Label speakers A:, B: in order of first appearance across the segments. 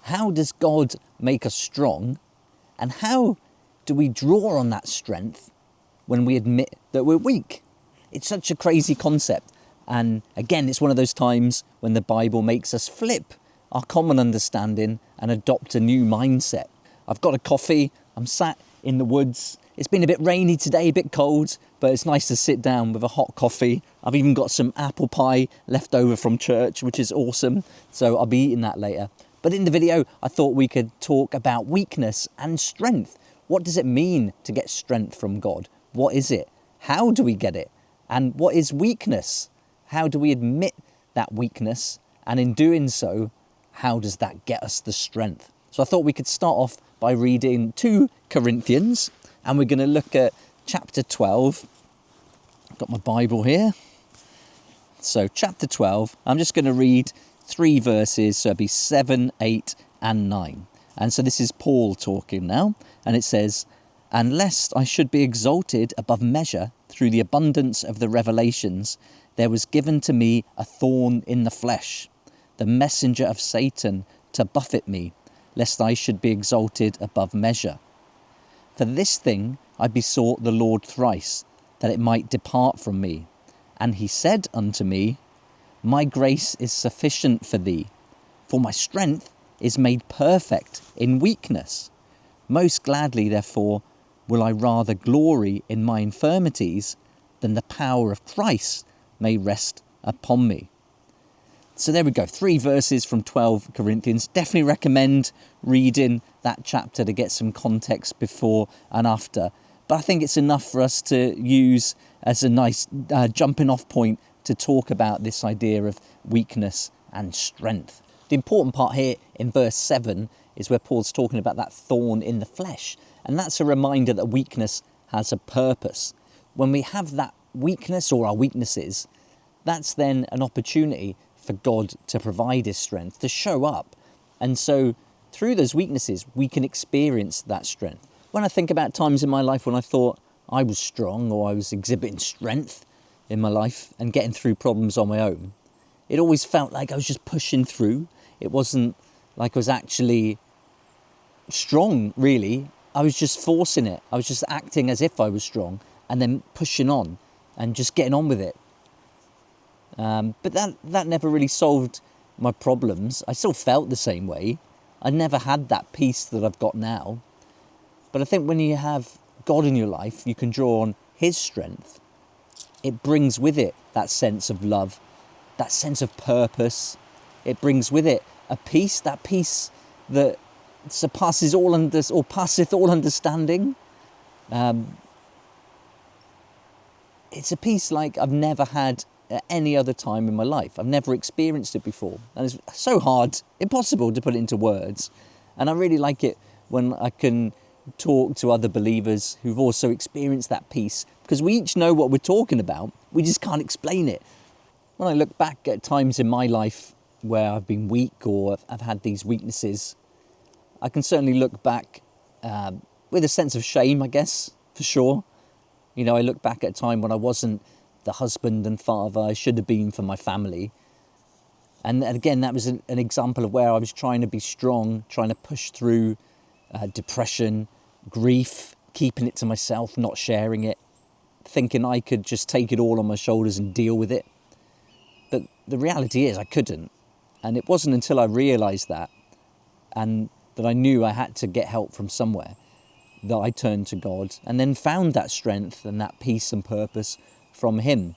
A: How does God make us strong? And how do we draw on that strength when we admit that we're weak? It's such a crazy concept. And again, it's one of those times when the Bible makes us flip our common understanding and adopt a new mindset. I've got a coffee, I'm sat in the woods. It's been a bit rainy today, a bit cold, but it's nice to sit down with a hot coffee. I've even got some apple pie left over from church, which is awesome. So I'll be eating that later. But in the video, I thought we could talk about weakness and strength. What does it mean to get strength from God? What is it? How do we get it? And what is weakness? How do we admit that weakness? And in doing so, how does that get us the strength? So I thought we could start off by reading 2 Corinthians, and we're going to look at chapter 12. I've got my Bible here. So chapter 12, I'm just going to read 3 verses, so it'll be 7, 8 and 9. And so this is Paul talking now, and it says, "And lest I should be exalted above measure through the abundance of the revelations, there was given to me a thorn in the flesh, the messenger of Satan to buffet me, lest I should be exalted above measure. For this thing I besought the Lord thrice, that it might depart from me. And he said unto me, My grace is sufficient for thee, for my strength is made perfect in weakness. Most gladly, therefore, will I rather glory in my infirmities, than the power of Christ may rest upon me." So there we go, 3 verses from 12 Corinthians. Definitely recommend reading that chapter to get some context before and after. But I think it's enough for us to use as a nice jumping off point to talk about this idea of weakness and strength. The important part here in verse 7 is where Paul's talking about that thorn in the flesh. And that's a reminder that weakness has a purpose. When we have that weakness or our weaknesses, that's then an opportunity for God to provide his strength, to show up. And so through those weaknesses, we can experience that strength. When I think about times in my life when I thought I was strong or I was exhibiting strength in my life and getting through problems on my own, it always felt like I was just pushing through. It wasn't like I was actually strong, really. I was just forcing it. I was just acting as if I was strong and then pushing on and just getting on with it. But that never really solved my problems. I still felt the same way. I never had that peace that I've got now. But I think when you have God in your life, you can draw on his strength. It brings with it that sense of love, that sense of purpose. It brings with it a peace, that peace that surpasses all or passeth all understanding. It's a peace like I've never had at any other time in my life. I've never experienced it before. And it's so hard, impossible to put it into words. And I really like it when I can talk to other believers who've also experienced that peace, because we each know what we're talking about. We just can't explain it. When I look back at times in my life where I've been weak or I've had these weaknesses, I can certainly look back with a sense of shame, I guess, for sure. You know, I look back at a time when I wasn't the husband and father I should have been for my family. And again, that was an example of where I was trying to be strong, trying to push through depression, grief, keeping it to myself, not sharing it, thinking I could just take it all on my shoulders and deal with it. But the reality is I couldn't. And it wasn't until I realised that and that I knew I had to get help from somewhere that I turned to God and then found that strength and that peace and purpose from him.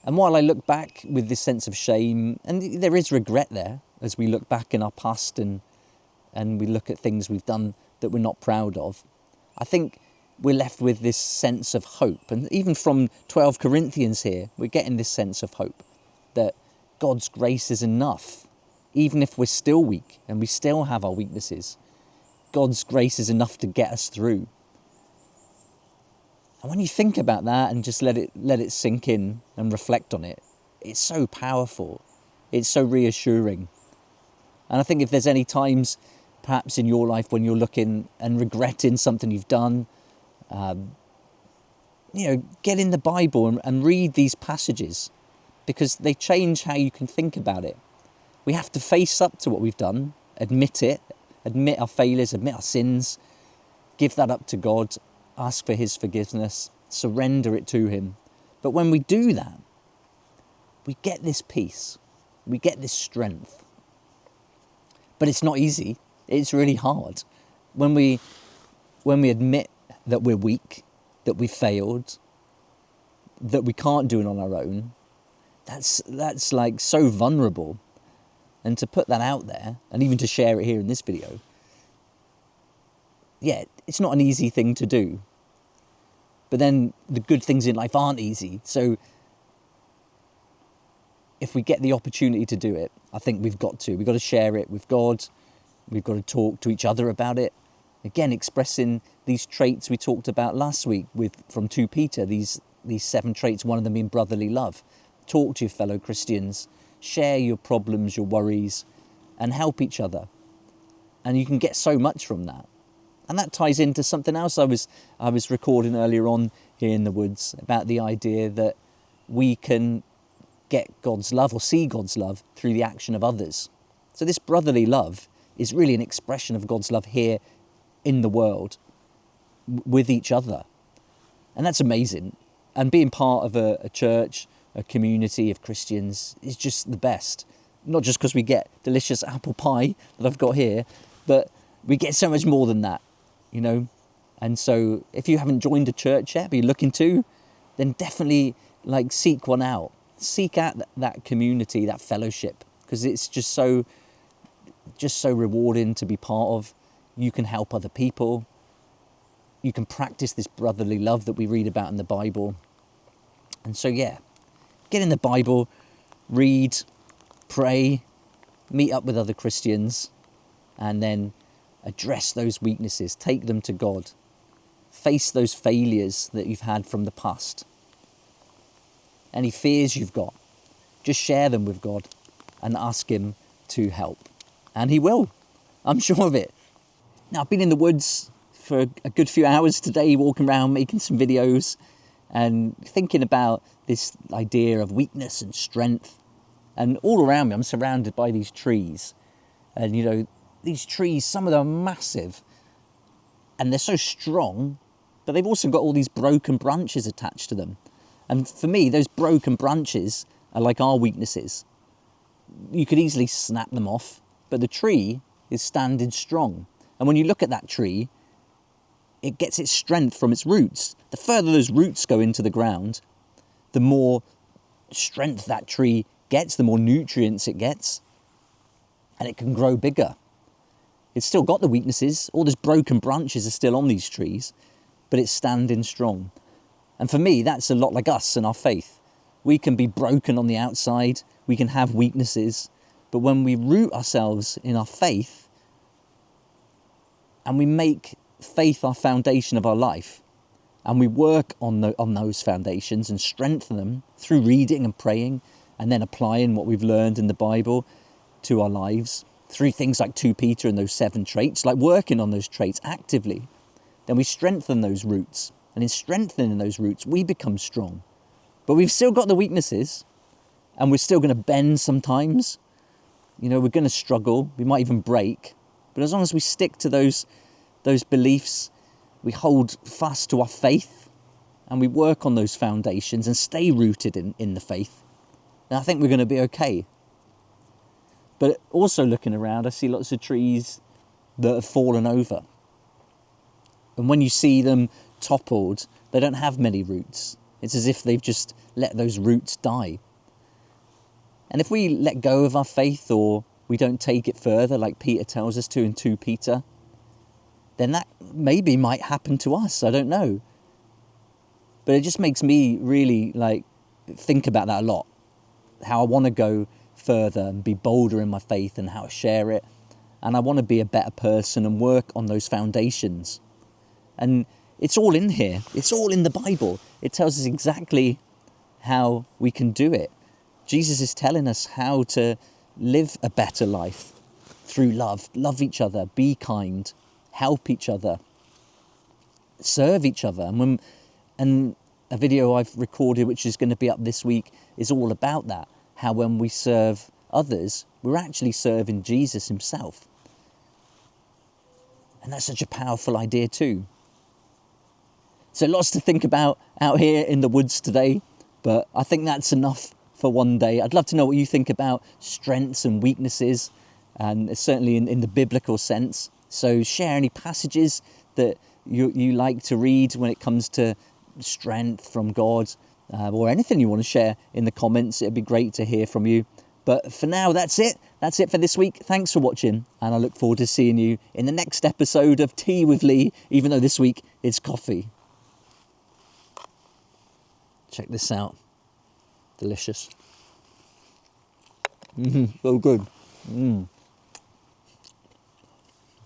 A: And while I look back with this sense of shame, and there is regret there as we look back in our past and we look at things we've done that we're not proud of, I think we're left with this sense of hope. And even from 12 Corinthians here, we're getting this sense of hope that God's grace is enough. Even if we're still weak and we still have our weaknesses, God's grace is enough to get us through. And when you think about that and just let it sink in and reflect on it, it's so powerful. It's so reassuring. And I think if there's any times perhaps in your life when you're looking and regretting something you've done, get in the Bible and read these passages, because they change how you can think about it. We have to face up to what we've done, admit it, admit our failures, admit our sins, give that up to God, ask for his forgiveness, surrender it to him. But when we do that, we get this peace, we get this strength. But it's not easy, it's really hard. When we admit that we're weak, that we failed, that we can't do it on our own, that's like so vulnerable. And to put that out there, and even to share it here in this video, yeah, it's not an easy thing to do. But then the good things in life aren't easy. So if we get the opportunity to do it, I think we've got to. We've got to share it with God. We've got to talk to each other about it. Again, expressing these traits we talked about last week from 2 Peter, these 7 traits, one of them being brotherly love. Talk to your fellow Christians, share your problems, your worries, and help each other. And you can get so much from that. And that ties into something else I was recording earlier on here in the woods, about the idea that we can get God's love or see God's love through the action of others. So this brotherly love is really an expression of God's love here in the world with each other. And that's amazing. And being part of a church, a community of Christians is just the best. Not just because we get delicious apple pie that I've got here, but we get so much more than that, you know. And so if you haven't joined a church yet, but you're looking to, then definitely seek one out. Seek out that community, that fellowship, because it's just so rewarding to be part of. You can help other people. You can practice this brotherly love that we read about in the Bible. And so, yeah, get in the Bible, read, pray, meet up with other Christians, and then address those weaknesses, take them to God, face those failures that you've had from the past. Any fears you've got, just share them with God and ask him to help. And he will, I'm sure of it. Now, I've been in the woods for a good few hours today, walking around, making some videos, and thinking about this idea of weakness and strength. And all around me, I'm surrounded by these trees. And, you know, these trees, some of them are massive, and they're so strong, but they've also got all these broken branches attached to them. And for me, those broken branches are like our weaknesses. You could easily snap them off, but the tree is standing strong. And when you look at that tree, it gets its strength from its roots. The further those roots go into the ground, the more strength that tree gets, the more nutrients it gets, and it can grow bigger. It's still got the weaknesses. All those broken branches are still on these trees, but it's standing strong. And for me, that's a lot like us and our faith. We can be broken on the outside, we can have weaknesses, but when we root ourselves in our faith and we make faith our foundation of our life, and we work on those foundations and strengthen them through reading and praying, and then applying what we've learned in the Bible to our lives, through things like 2 Peter and those 7 traits, like working on those traits actively, then we strengthen those roots. And in strengthening those roots, we become strong. But we've still got the weaknesses, and we're still going to bend sometimes. You know, we're going to struggle. We might even break. But as long as we stick to those beliefs, we hold fast to our faith, and we work on those foundations and stay rooted in the faith, then I think we're going to be okay. But also looking around, I see lots of trees that have fallen over. And when you see them toppled, they don't have many roots. It's as if they've just let those roots die. And if we let go of our faith, or we don't take it further, like Peter tells us to in 2 Peter, then that maybe might happen to us. I don't know. But it just makes me really think about that a lot. How I want to go further and be bolder in my faith and how to share it. And I want to be a better person and work on those foundations. And it's all in here. It's all in the Bible. It tells us exactly how we can do it. Jesus is telling us how to live a better life through love. Love each other, be kind, help each other, serve each other. And a video I've recorded, which is going to be up this week, is all about that. How when we serve others, we're actually serving Jesus himself. And that's such a powerful idea too. So lots to think about out here in the woods today, but I think that's enough for one day. I'd love to know what you think about strengths and weaknesses, and certainly in the biblical sense. So share any passages that you like to read when it comes to strength from God, or anything you want to share in the comments. It'd be great to hear from you. But for now, that's it. That's it for this week. Thanks for watching, and I look forward to seeing you in the next episode of Tea with Lee, even though this week it's coffee. Check this out. Delicious. So good.